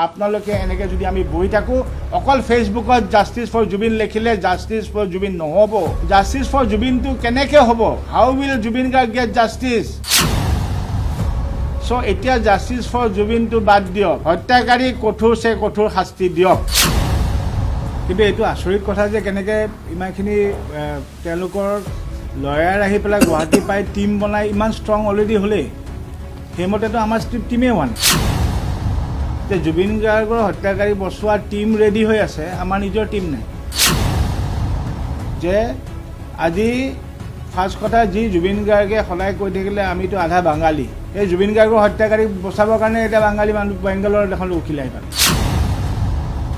আপোনালোকে এনেকৈ যদি আমি বহি থাকোঁ অকল ফেচবুকত জাষ্টিছ ফৰ জুবিন লিখিলে জাষ্টিছ ফৰ জুবিন নহ'ব জাষ্টিছ ফৰ জুবিনটো কেনেকৈ হ'ব how will Zubeen Garg get justice so' এতিয়া জাষ্টিছ ফৰ জুবিনটো বাদ দিয়ক হত্যাকাৰী কঠোৰছে কঠোৰ শাস্তি দিয়ক কিন্তু এইটো আচৰিত কথা যে কেনেকৈ ইমানখিনি তেওঁলোকৰ লয়াৰ আহি পেলাই গুৱাহাটী পাই টিম বনাই ইমান ষ্ট্ৰং অলৰেডি হ'লেই সেইমতেতো আমাৰ টিমেই হোৱা নাই যে জুবিন গাৰ্গৰ হত্যাকাৰী বচোৱা টিম ৰেডি হৈ আছে আমাৰ নিজৰ টিম নাই যে আজি ফাৰ্ষ্ট কথা যি জুবিন গাৰ্গে সদায় কৈ থাকিলে আমিতো আধা বাঙালী এই জুবিন গাৰ্গৰ হত্যাকাৰীক বচাবৰ কাৰণে এতিয়া বাঙালী মানুহ বেংগলৰ এখন উকিল আহিব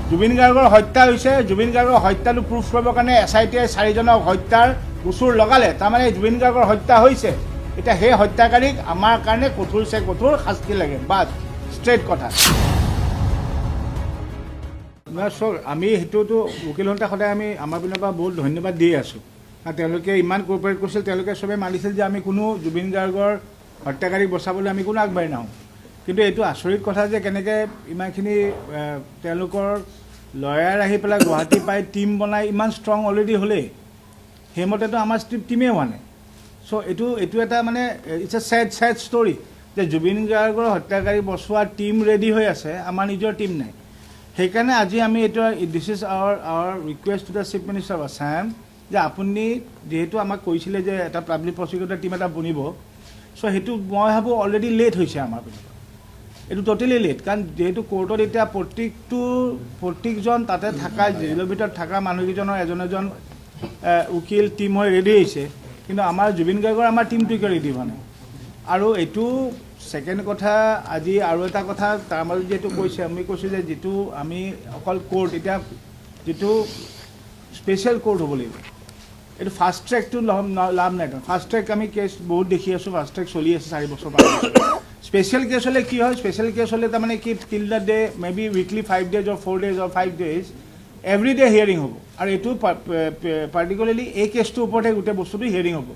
জুবিন গাৰ্গৰ হত্যা হৈছে জুবিন গাৰ্গৰ হত্যাটো প্ৰুফ কৰিবৰ কাৰণে SIT-য়ে 4জনক হত্যাৰ গোচৰ লগালে তাৰমানে জুবিন গাৰ্গৰ হত্যা হৈছে এতিয়া সেই হত্যাকাৰীক আমাৰ কাৰণে কঠোৰছে কঠোৰ শাস্তি লাগে বাছ ষ্ট্ৰেইট কথা আমি সেইটোতো উকিলহঁতে সদায় আমি আমাৰ পিনৰ পৰা বহুত ধন্যবাদ দি আছোঁ আৰু তেওঁলোকে ইমান কোঅপাৰেট কৰিছিল তেওঁলোকে চবেই মানিছিল যে আমি কোনো জুবিন গাৰ্গৰ হত্যাকাৰীক বচাবলৈ আমি কোনো আগবাঢ়ি নাহোঁ কিন্তু এইটো আচৰিত কথা যে কেনেকৈ ইমানখিনি তেওঁলোকৰ লয়াৰ আহি পেলাই গুৱাহাটী পাই টিম বনাই ইমান ষ্ট্ৰং অলৰেডি হ'লেই সেইমতেতো আমাৰ টিমেই হোৱা নাই চ' এইটো এটা মানে ইটছ এ ছেড ষ্টৰি যে জুবিন গাৰ্গৰ হত্যাকাৰী বচোৱা টিম ৰেডি হৈ আছে আমাৰ নিজৰ টিম নাই সেইকাৰণে আজি আমি এইটো this is our request to the chief minister of Assam যে আপুনি যিহেতু আমাক কৈছিলে যে এটা পাব্লিক প্ৰচিকিউটৰ টিম এটা বনিব চ' সেইটো মই ভাবোঁ অলৰেডি লেট হৈছে আমাৰ পিনৰ এইটো ট'টেলি লেট কাৰণ যিহেতু কোৰ্টত এতিয়া প্ৰত্যেকজন তাতে থকা জেলৰ ভিতৰত থকা মানুহকেইজনৰ এজন উকিল টিম হৈ ৰেডি হৈছে কিন্তু আমাৰ জুবিন গাৰ্গৰ আমাৰ টিমটো কিয় ৰেডি হোৱা নাই আৰু এইটো ছেকেণ্ড কথা আজি আৰু এটা কথা তাৰ মাজত যিহেতু কৈছে আমি কৈছোঁ যে যিটো আমি অকল কোৰ্ট এতিয়া যিটো স্পেচিয়েল কোৰ্ট হ'ব লাগিব এইটো ফাষ্ট ট্ৰেকটো লাভ নাই ফাষ্ট ট্ৰেক আমি কেছ বহুত দেখি আছোঁ ফাষ্ট ট্ৰেক চলি আছে 4 বছৰ 5 বছৰ স্পেচিয়েল কেছ হ'লে কি হয় স্পেচিয়েল কেছ হ'লে তাৰমানে কি টিল the day may be weekly 5 days or 4 days or 5 days every day hearing হ'ব আৰু এইটো পাৰ্টিকুলাৰলি এই কেছটোৰ ওপৰতে গোটেই বস্তুটো হিয়াৰিং হ'ব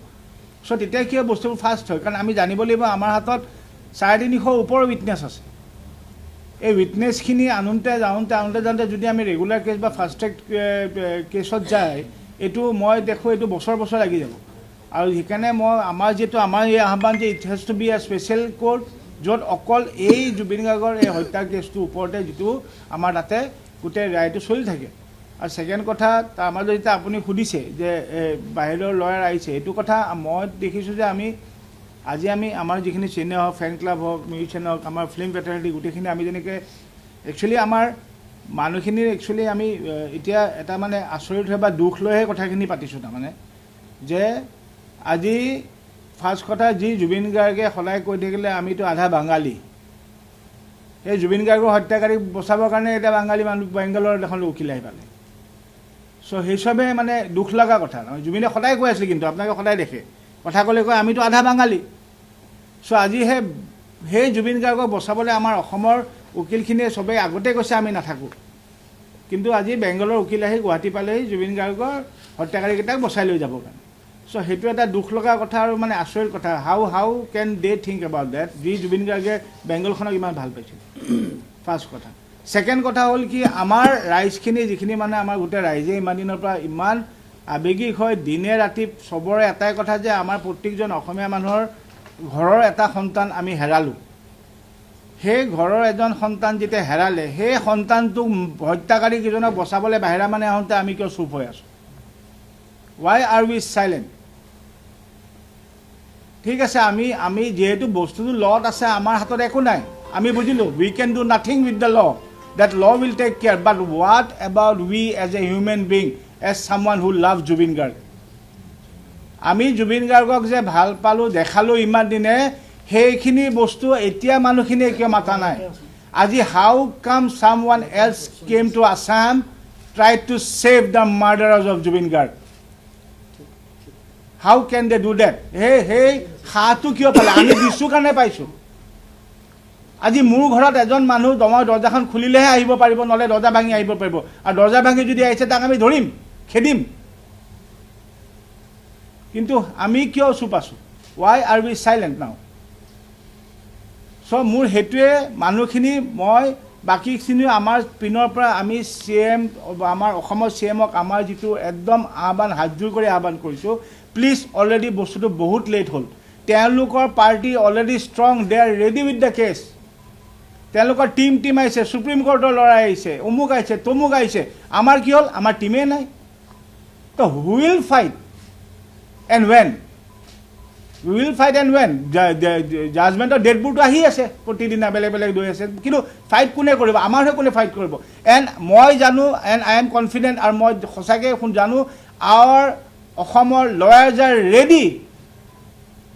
চ' তেতিয়া কি হয় বস্তুবোৰ ফাষ্ট হয় কাৰণ আমি জানিব লাগিব আমাৰ হাতত 350 ওপৰৰ উইটনেছ আছে এই উইটনেছখিনি আনোতে যাওঁতে যদি আমি ৰেগুলাৰ কেছ বা ফাষ্ট ট্ৰেক কেছত যায় এইটো মই দেখোঁ এইটো বছৰ লাগি যাব আৰু সেইকাৰণে আমাৰ এই আহ্বান যে it has to be a special court য'ত অকল এই জুবিন গাৰ্গৰ এই হত্যা কেছটোৰ ওপৰতে যিটো আমাৰ তাতে গোটেই ৰায়টো চলি থাকে আৰু ছেকেণ্ড কথা তাৰ মাজত এতিয়া আপুনি সুধিছে যে বাহিৰৰ লয়াৰ আহিছে এইটো কথা মই দেখিছোঁ যে আজি আমি আমাৰ যিখিনি চেনে হওক ফেন ক্লাব হওক মিউজিচিয়ান হওক আমাৰ ফিল্ম ফেটাৰ্নিটি গোটেইখিনি আমি যেনেকৈ একচুৱেলি আমাৰ মানুহখিনিৰ একচুৱেলি আমি এতিয়া এটা মানে আচৰিত হৈ বা দুখ লৈহে কথাখিনি পাতিছোঁ তাৰমানে যে আজি ফাৰ্ষ্ট কথা যি জুবিন গাৰ্গে সদায় কৈ থাকিলে আমিতো আধা বাঙালী সেই জুবিন গাৰ্গৰ হত্যাকাৰীক বচাবৰ কাৰণে এতিয়া বাঙালী মানুহ বেংগলৰ এখন উকিল আহি পালে চ' সেই চবে মানে দুখ লগা কথা নহয় জুবিনে সদায় কৈ আছিল কিন্তু আপোনালোকে সদায় দেখে কথা ক'লে কয় আমিতো আধা বাঙালী চ' আজি সেই জুবিন গাৰ্গক বচাবলৈ আমাৰ অসমৰ উকিলখিনিয়ে চবেই আগতে কৈছে আমি নাথাকোঁ কিন্তু আজি বেংগলৰ উকিল আহি গুৱাহাটী পালেহি জুবিন গাৰ্গৰ হত্যাকাৰীকেইটাক বচাই লৈ যাবৰ কাৰণে চ' সেইটো এটা দুখ লগা কথা আৰু মানে আচৰিত কথা how can they think about that যি জুবিন গাৰ্গে বেংগলখনক ইমান ভাল পাইছিল ফাৰ্ষ্ট কথা ছেকেণ্ড কথা হ'ল কি আমাৰ ৰাইজখিনি যিখিনি মানে আমাৰ গোটেই ৰাইজে ইমান দিনৰ পৰা ইমান আৱেগিক হয় দিনে ৰাতি চবৰে এটাই কথা যে আমাৰ প্ৰত্যেকজন অসমীয়া মানুহৰ ঘৰৰ এটা সন্তান আমি হেৰালোঁ সেই ঘৰৰ এজন সন্তান যেতিয়া হেৰালে সেই সন্তানটোক হত্যাকাৰীকেইজনক বচাবলৈ বাহিৰা মানে আহোঁতে আমি কিয় চুপ হৈ আছোঁ ৱাই আৰ উই চাইলেণ্ট ঠিক আছে আমি যিহেতু বস্তুটো ল'ত আছে আমাৰ হাতত একো নাই আমি বুজিলোঁ we can do nothing with the law that law will take care but what about we as a human being as someone who loves Jubin Garg আমি জুবিন গাৰ্গক যে ভাল পালোঁ দেখালোঁ ইমান দিনে সেইখিনি বস্তু এতিয়া মানুহখিনিয়ে কিয় মাতা নাই আজি how come someone else came to Assam tried to save the murderers of Jubin Garg how can they do that hey হাতু কিয় পালে আমি দিছোঁ কাৰণে পাইছোঁ আজি মোৰ ঘৰত এজন মানুহ দৰ্জাখন খুলিলেহে আহিব পাৰিব নহ'লে দৰ্জা ভাঙি আহিব পাৰিব আৰু দৰ্জা ভাঙি যদি আহিছে তাক আমি ধৰিম খেদিম কিন্তু আমি কিয় চুপ আছোঁ ৱাই আৰ উই চাইলেণ্ট নাও চ' মোৰ সেইটোৱে মানুহখিনি মই বাকীখিনিও আমাৰ পিনৰ পৰা আমি CM আমাৰ অসমৰ CMক আমাৰ যিটো একদম আহ্বান হাতজোৰ কৰি আহ্বান কৰিছোঁ, প্লিজ অলৰেডি বস্তুটো বহুত লেট হ'ল। তেওঁলোকৰ party already strong, they are ready with the case. তেওঁলোকৰ টিম আহিছে, সুপ্ৰিম কোৰ্টৰ ল'ৰাই আহিছে, অমুক আহিছে, তমুক আহিছে। আমাৰ কি হ'ল? আমাৰ টিমেই নাই। তো who'll fight and when? Will fight and when? জাজমেণ্টৰ ডেটবোৰটো আহি আছে, প্ৰতিদিনা বেলেগ বেলেগ লৈ আছে, কিন্তু ফাইট কোনে কৰিব? আমাৰহে কোনে ফাইট কৰিব? এণ্ড মই জানো, এণ্ড আই এম কনফিডেণ্ট, আৰু মই সঁচাকৈ জানো আৱাৰ অসমৰ লয়াৰ্ছ আৰ ৰেডি।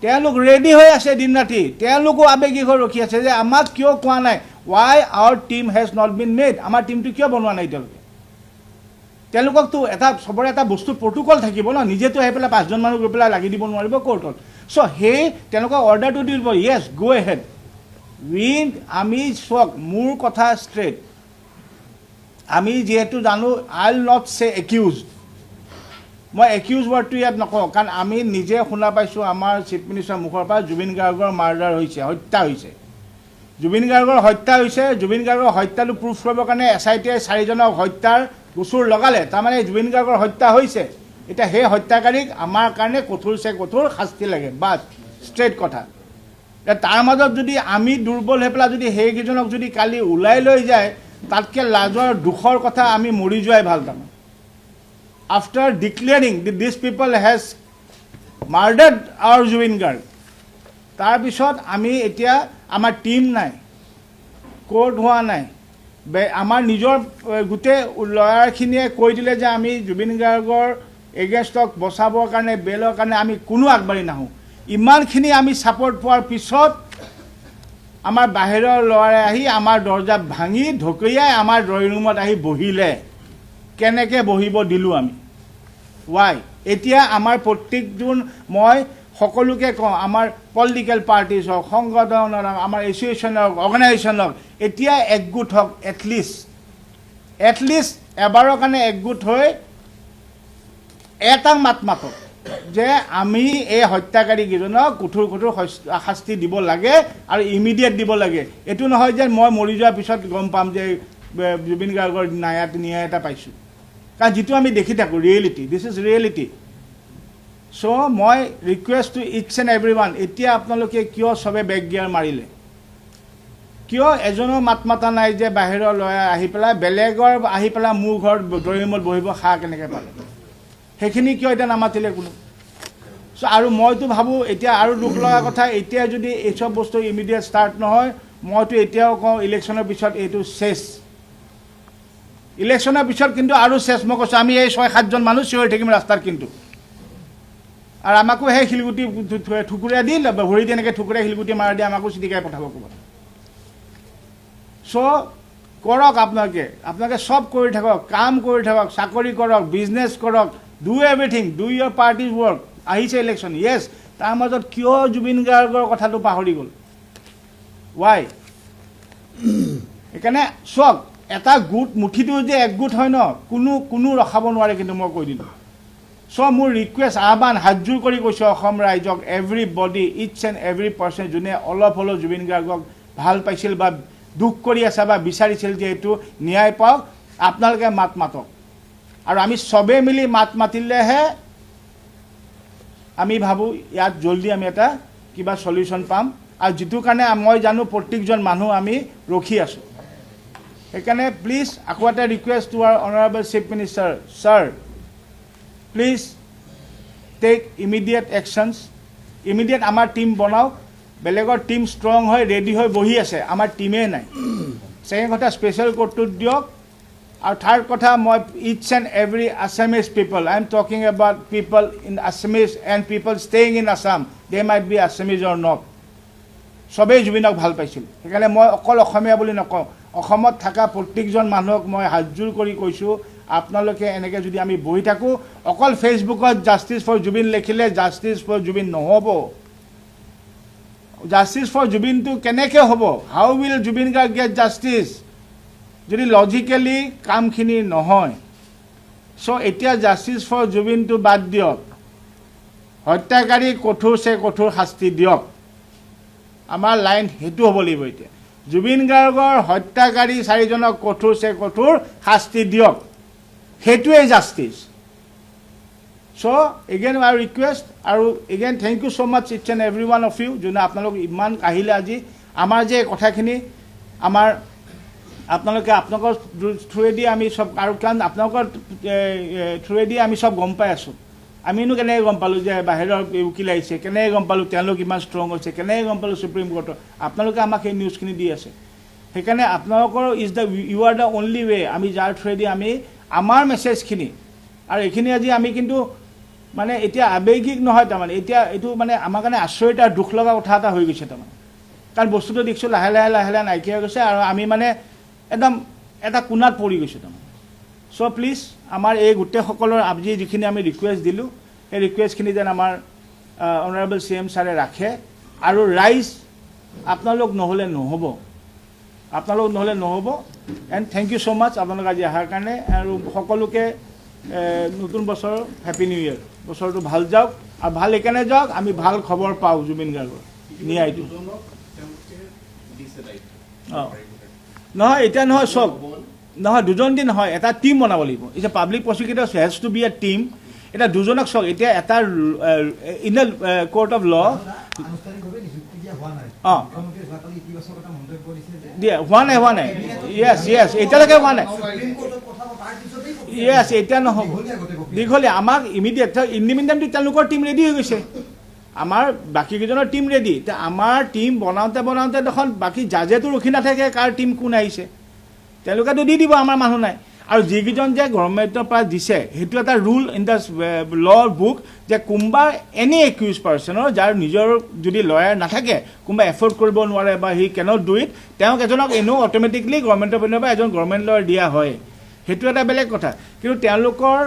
তেওঁলোক ৰেডি হৈ আছে দিন ৰাতি। তেওঁলোকো আৱেগিক হৈ ৰখি আছে যে আমাক কিয় কোৱা নাই, why our team has not been made? আমাৰ টিমটো কিয় বনোৱা নাই তেওঁলোকে? তেওঁলোককতো চবৰে এটা বস্তু প্ৰট'কল থাকিব ন, নিজেতো আহি পেলাই 5জন মানুহ গৈ পেলাই লাগি দিব নোৱাৰিব কোৰ্টত। চ' সেই তেওঁলোকক অৰ্ডাৰটো দি দিব, য়েছ গো এহেড উইথ। আমি চাওক, মোৰ কথা ষ্ট্ৰেইট। আমি যিহেতু জানো, আই উইল নট চে একিউজ, মই একিউজ ৱাৰ্ডটো ইয়াত নকওঁ, কাৰণ আমি নিজে শুনা পাইছোঁ আমাৰ চিফ মিনিষ্টাৰৰ মুখৰ পৰা জুবিন গাৰ্গৰ মাৰ্ডাৰ হৈছে, হত্যা হৈছে। জুবিন গাৰ্গৰ হত্যা হৈছে। জুবিন গাৰ্গৰ হত্যাটো প্ৰুফ কৰিবৰ কাৰণে SITয়ে 4জনক হত্যাৰ গোচৰ লগালে। তাৰমানে জুবিন গাৰ্গৰ হত্যা হৈছে। এতিয়া সেই হত্যাকাৰীক আমাৰ কাৰণে কঠোৰছে কঠোৰ শাস্তি লাগে, বাছ ষ্ট্ৰেইট কথা। তাৰ মাজত যদি আমি দুৰ্বল হৈ পেলাই যদি সেইকেইজনক যদি কালি ওলাই লৈ যায়, তাতকৈ লাজৰ দুখৰ কথা আমি মৰি যোৱাই ভাল। তাৰমানে after declaring this people has murdered our Zubeen Garg, তাৰপিছত আমি এতিয়া আমাৰ টীম নাই, কোৰ্ট হোৱা নাই, আমাৰ নিজৰ গোটেই লয়াৰখিনিয়ে কৈ দিলে যে আমি জুবিন গাৰ্গৰ এগেইনষ্টক বচাবৰ কাৰণে, বেলৰ কাৰণে আমি কোনো আগবাঢ়ি নাহোঁ। ইমানখিনি আমি ছাপৰ্ট পোৱাৰ পিছত আমাৰ বাহিৰৰ ল'ৰাই আহি আমাৰ দৰ্জা ভাঙি ঢকিয়াই আমাৰ ড্ৰয়িং ৰুমত আহি বহিলে। কেনেকৈ বহিব দিলোঁ আমি? ৱাই? এতিয়া আমাৰ প্ৰত্যেকজন, মই সকলোকে কওঁ, আমাৰ পলিটিকেল পাৰ্টিজ হওক, সংগঠন হওক, আমাৰ এছ'চিয়েশ্যন হওক, অৰ্গেনাইজেশ্যন হওক, এতিয়া একগোট হওক। এটলিষ্ট এবাৰৰ কাৰণে একগোট হৈ এটা মাত মাতক যে আমি এই হত্যাকাৰীকেইজনক কঠোৰ শাস্তি দিব লাগে, আৰু ইমিডিয়েট দিব লাগে। এইটো নহয় যে মই মৰি যোৱাৰ পিছত গম পাম যে জুবিন গাৰ্গৰ ন্যায় এটা পাইছোঁ, কাৰণ যিটো আমি দেখি থাকোঁ reality, this is reality. So' মই request to each and every one, এতিয়া আপোনালোকে কিয় চবে বেক গিয়াৰ মাৰিলে? কিয় এজনো মাত মাতা নাই যে বাহিৰৰ ল'ৰাই আহি পেলাই, বেলেগৰ আহি পেলাই মোৰ ঘৰত ড্ৰয়িং ৰুমত বহিব সাহ কেনেকৈ পালে? সেইখিনি কিয় এতিয়া নামাতিলে কোনো? চ' আৰু মইতো ভাবোঁ এতিয়া আৰু দুখ লগা কথা, এতিয়া যদি এইচব বস্তু ইমিডিয়েট ষ্টাৰ্ট নহয়, মইতো এতিয়াও কওঁ ইলেকশ্যনৰ পিছত এইটো চেছ। ইলেকশ্যনৰ পিছত কিন্তু আৰু চেছ। মই কৈছোঁ, আমি এই 6-7জন মানুহ চিঞৰি থাকিম ৰাস্তাত কিন্তু, আৰু আমাকো সেই শিলগুটি ঠুকুৰাই দি ভৰিত এনেকৈ ঠুকুৰাই শিলগুটি মাৰি দি আমাকো চিটিকাই পঠাব ক'ৰবাত। চ' কৰক, আপোনালোকে চব কৰি থাকক, কাম কৰি থাকক, চাকৰি কৰক, বিজনেছ কৰক, do everything, do your party's work. আহিছে ইলেকশ্যন, য়েছ, তাৰ মাজত কিয় জুবিন গাৰ্গৰ কথাটো পাহৰি গ'ল? ৱাই? সেইকাৰণে চাওক, এটা গোট, মুঠিটো যে একগোট হয় ন, কোনো ৰখাব নোৱাৰে, কিন্তু মই কৈ দিলোঁ। চ' মোৰ ৰিকুৱেষ্ট, আহ্বান হাতজোৰ কৰি কৈছোঁ অসম ৰাইজক, everybody, each and every person যোনে অলপ হ'লেও জুবিন গাৰ্গক ভাল পাইছিল বা দুখ কৰি আছে বা বিচাৰিছিল যে এইটো ন্যায় পাওক, আপোনালোকে মাত মাতক। আৰু আমি চবেই মিলি মাত মাতিলেহে আমি ভাবোঁ ইয়াত জলদি আমি এটা কিবা সলিউশ্যন পাম, আৰু যিটো কাৰণে মই জানো প্ৰত্যেকজন মানুহ আমি ৰখি আছোঁ। সেইকাৰণে প্লিজ আকৌ এটা request to our honourable chief minister, sir, please take immediate actions. Immediate আমাৰ টীম বনাওক। বেলেগৰ টীম ষ্ট্ৰং হৈ ৰেডি হৈ বহি আছে, আমাৰ টীমেই নাই। ছেকেণ্ড কথা, স্পেচিয়েল কোৰ্টটোত দিয়ক। আৰু থাৰ্ড কথা, মই each and every Assamese people, I am talking about people in Assamese and people staying in Assam, they might be Assamese or not, চবেই জুবিনক ভাল পাইছিল। সেইকাৰণে মই অকল অসমীয়া বুলি নকওঁ, অসমত থকা প্ৰত্যেকজন মানুহক মই হাতজোৰ কৰি কৈছোঁ, আপোনালোকে এনেকৈ যদি আমি বহি থাকোঁ, অকল ফেচবুকত জাষ্টিছ ফৰ জুবিন লিখিলে জাষ্টিছ ফৰ জুবিন নহ'ব। জাষ্টিছ ফৰ জুবিনটো কেনেকৈ হ'ব? How will Zubeen Garg get justice যদি লজিকেলি কামখিনি নহয়? চ' এতিয়া জাষ্টিছ ফৰ জুবিনটো বাদ দিয়ক, হত্যাকাৰী কঠোৰছে কঠোৰ শাস্তি দিয়ক। আমাৰ লাইন সেইটো হ'ব লাগিব এতিয়া। জুবিন গাৰ্গৰ হত্যাকাৰী 4জনক কঠোৰছে কঠোৰ শাস্তি দিয়ক, সেইটোৱে justice. So' again I request, আৰু again thank you so' much each and every one of you, যোনে আপোনালোক ইমান আহিলে আজি। আমাৰ যে কথাখিনি আমাৰ আপোনালোকে আপোনালোকৰ থ্ৰুৱেদি আমি চব, আৰু কাৰণ আপোনালোকৰ থ্ৰুৱেদি আমি চব গম পাই আছোঁ। আমিনো কেনেকৈ গম পালোঁ যে বাহিৰৰ উকিল আহিছে, কেনেকৈ গম পালোঁ তেওঁলোক ইমান ষ্ট্ৰং হৈছে, কেনেকৈ গম পালোঁ ছুপ্ৰিম কোৰ্টৰ, আপোনালোকে আমাক সেই নিউজখিনি দি আছে। সেইকাৰণে আপোনালোকৰ ইউ আৰ দ্য অনলি ৱে, আমি যাৰ থ্ৰুৱেদি আমি আমাৰ মেছেজখিনি, আৰু এইখিনি আজি আমি কিন্তু মানে এতিয়া আৱেগিক নহয়, তাৰমানে এতিয়া এইটো মানে আমাৰ কাৰণে আচৰিত আৰু দুখ লগা কথা এটা হৈ গৈছে তাৰমানে, কাৰণ বস্তুটো দেখিছোঁ লাহে লাহে লাহে লাহে নাইকিয়া হৈ গৈছে, আৰু আমি মানে একদম এটা কোণাত পৰি গৈছোঁ তাৰমানে। চ' প্লিজ আমাৰ এই গোটেইসকলৰ আজি যিখিনি আমি ৰিকুৱেষ্ট দিলোঁ, সেই ৰিকুৱেষ্টখিনি যেন আমাৰ অনাৰেবল CM ছাৰে ৰাখে, আৰু ৰাইজ আপোনালোক নহ'লে নহ'ব, আপোনালোক নহ'লে নহ'ব। এণ্ড থেংক ইউ ছ' মাছ আপোনালোক আজি অহাৰ কাৰণে, আৰু সকলোকে নতুন বছৰ হেপী নিউ ইয়েৰ, বছৰটো ভাল যাওক, আৰু ভাল এইকাৰণে যাওক আমি ভাল খবৰ পাওঁ জুবিন গাৰ্গৰ ন্যায়টো। অঁ নহয়, এতিয়া নহয়, চব নহয়, দুজন দি নহয়, এটা টিম বনাব লাগিব। এতিয়া public prosecutor has to be a team. এতিয়া দুজনক চাওক, এতিয়া এটা in the court of law অঁ দিয়া হোৱা নাই য়েছ এতিয়ালৈকে হোৱা নাই, য়েছ এতিয়া নহ'ব, দীঘলীয়া আমাক ইমিডিয়েট ইণ্ডিপেণ্ডেণ্ট তেওঁলোকৰ টিম ৰেডি হৈ গৈছে, আমাৰ বাকীকেইজনৰ টিম ৰেডি। এতিয়া আমাৰ টিম বনাওঁতে দেখোন বাকী জাজেতো ৰখি নাথাকে কাৰ টিম কোন আহিছে, তেওঁলোকেতো দি দিব, আমাৰ মানুহ নাই। আৰু যিকেইজন যে গভৰ্ণমেণ্টৰ পৰা দিছে, সেইটো এটা rule in the law' book, যে কোনোবা এনি একিউজ পাৰ্চনৰ যাৰ নিজৰ যদি লয়াৰ নাথাকে, কোনোবা এফৰ্ড কৰিব নোৱাৰে বা হি কেনট ডু ইট, তেওঁক এজনক এনেও অট'মেটিকলি গভৰ্ণমেণ্টৰ পিনৰ পৰা এজন গভৰ্ণমেণ্ট লয়াৰ দিয়া হয়, সেইটো এটা বেলেগ কথা। কিন্তু তেওঁলোকৰ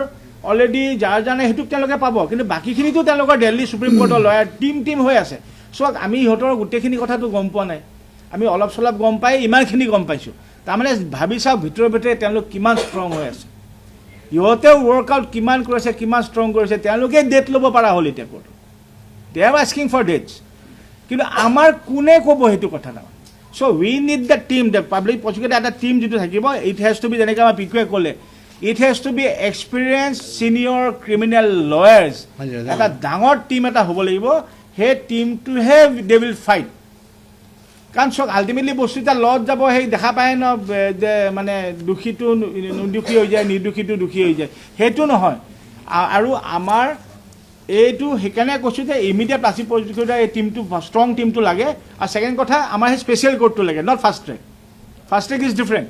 অলৰেডি যাৰ জানে সেইটোক তেওঁলোকে পাব, কিন্তু বাকীখিনিতো তেওঁলোকৰ দিল্লী ছুপ্ৰিম কোৰ্টৰ লয়াৰ টিম হৈ আছে। চাওক আমি ইহঁতৰ গোটেইখিনি কথাটো গম পোৱা নাই, আমি অলপ চলপ গম পাই ইমানখিনি গম পাইছোঁ। তাৰমানে ভাবি চাওক ভিতৰে তেওঁলোক কিমান ষ্ট্ৰং হৈ আছে, ইহঁতেও ৱৰ্কআউট কিমান কৰিছে, কিমান ষ্ট্ৰং কৰিছে, তেওঁলোকে ডেট ল'ব পৰা হ'ল এতিয়া কোৰ্টত, they are asking for dates. কিন্তু আমাৰ কোনে ক'ব সেইটো কথা তাৰমানে। So' we need the team, the public prosecutor এটা টিম যিটো থাকিব, ইট হেজ টু বি, যেনেকৈ আমাৰ পিকুৱে ক'লে, it has to be experience senior criminal lawyers, এটা ডাঙৰ টিম এটা হ'ব লাগিব, সেই টিমটোহে দে উইল ফাইট। কাৰণ চাওক আল্টিমেটলি বস্তু এটা লত যাব, সেই দেখা পায় ন যে মানে দোষীটো নিৰ্দোষী হৈ যায়, নিৰ্দোষীটো দোষী হৈ যায়, সেইটো নহয়। আৰু আমাৰ এইটো সেইকাৰণে কৈছোঁ যে ইমিডিয়েট পাব্লিক প্ৰচিকিউটৰ এই টিমটো, ষ্ট্ৰং টিমটো লাগে। আৰু ছেকেণ্ড কথা, আমাৰ সেই স্পেচিয়েল কোৰ্টটো লাগে, not fast track. Fast track is different.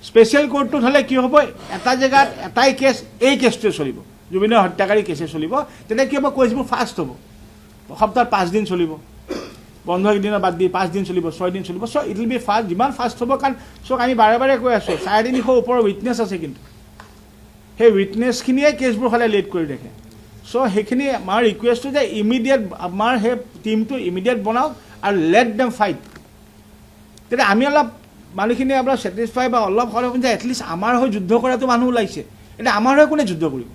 Special কোৰ্টটোত হ'লে কি হ'ব, এটা জেগাত এটাই কেছ, এই কেছটোৱে চলিব, জুবিনৰ হত্যাকাৰী কেছে চলিব। তেতিয়া কি হ'ব, কেছবোৰ ফাষ্ট হ'ব, সপ্তাহত 5 দিন চলিব, বন্ধ দিনৰ বাদ দি 5 দিন চলিব, 6 দিন চলিব। চ' ইট উইল বি ফাষ্ট, যিমান ফাষ্ট হ'ব। কাৰণ চাওক আমি বাৰে বাৰে কৈ আছোঁ, 350 ওপৰৰ উইটনেছ আছে, কিন্তু সেই উইটনেছখিনিয়ে কেছবোৰ হ'লে লেট কৰি দেখে। চ' সেইখিনি আমাৰ ৰিকুৱেষ্টটো যে ইমিডিয়েট আমাৰ সেই টিমটো ইমিডিয়েট বনাওক, আৰু লেট দেম ফাইট। তেতিয়া আমি অলপ মানুহখিনি আপোনাৰ ছেটিছফাই বা অলপ হ'লে যে এটলিষ্ট আমাৰ হৈ যুদ্ধ কৰাটো মানুহ ওলাইছে। এতিয়া আমাৰ হৈ কোনে যুদ্ধ কৰিব?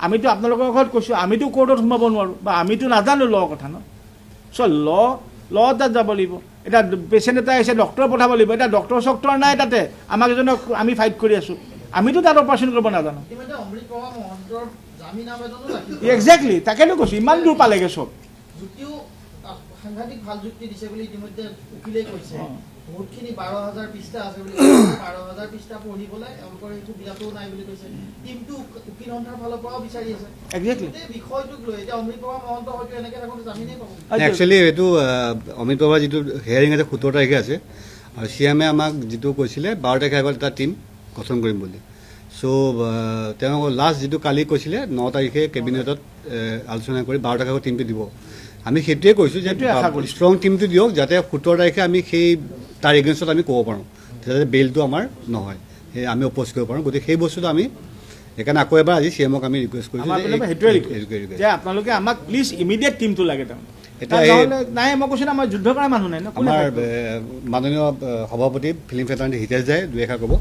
আমিতো আপোনালোকৰ ঘৰত কৈছোঁ, আমিতো কোৰ্টত সোমাব নোৱাৰোঁ, বা আমিতো নাজানো ল' কথা ন। চ' ল' তাত যাব লাগিব। এতিয়া পেচেণ্ট এটা আহিছে, ডক্টৰ পঠাব লাগিব। এতিয়া ডক্টৰ নাই তাতে, আমাক এজনক আমি ফাইট কৰি আছোঁ, আমিতো তাত অপাৰেশ্যন কৰিব নাজানো। একজেক্টলি, তাকেতো কৈছোঁ, ইমান দূৰ পালেগৈ চব। সাংঘাতিক ভাল যুক্তি দিছে বুলি ইতিমধ্যে উকিলেই কৈছে, বহুতখিনি 12,000 পৃষ্ঠা আছে বুলি কৈছে, 12,000 পৃষ্ঠা পঢ়িবলৈ এওঁলোকৰ একো সুবিধাটো নাই বুলি কৈছে। টিমটো উকিল সন্থাৰ ফালৰ পৰাও বিচাৰি আছে একজেক্টলি বিষয়টোক লৈ। এতিয়া অমৃত প্ৰভা মহন্ত হয়তো এনেকৈ থাকোঁতে জামিনেই পাব। একচুৱেলি এইটো অমিত প্ৰভাৰ যিটো হেয়াৰিং আছে 17 তাৰিখে আছে, আৰু CMে আমাক যিটো কৈছিলে 12 তাৰিখে আগত এটা টিম গঠন কৰিম বুলি। চ' তেওঁ লাষ্ট যিটো কালি কৈছিলে 9 তাৰিখে কেবিনেটত আলোচনা কৰি 12 তাৰিখে টিমটো দিব। আমি সেইটোৱে কৈছোঁ যে ষ্ট্ৰং টিমটো দিয়ক, যাতে 17 তাৰিখে আমি সেই তাৰ এগেইনষ্টত আমি ক'ব পাৰোঁ, যাতে বেইলটো আমাৰ নহয়, সেই আমি অপ'জ কৰিব পাৰোঁ। গতিকে সেই বস্তুটো আমি সেইকাৰণে আকৌ এবাৰ আজি CMক আমি ৰিকুৱেষ্ট কৰিছোঁ যে আপোনালোকে আমাক প্লিজ ইমিডিয়েট টিমটো লাগে। নাই মই কৈছোঁ, আমাৰ যুদ্ধ কৰা মানুহ নাই ন। আমাৰ মাননীয় সভাপতি ফিল্ম ফেটাৰ হিতেশ দাই 2 এষাৰ ক'ব।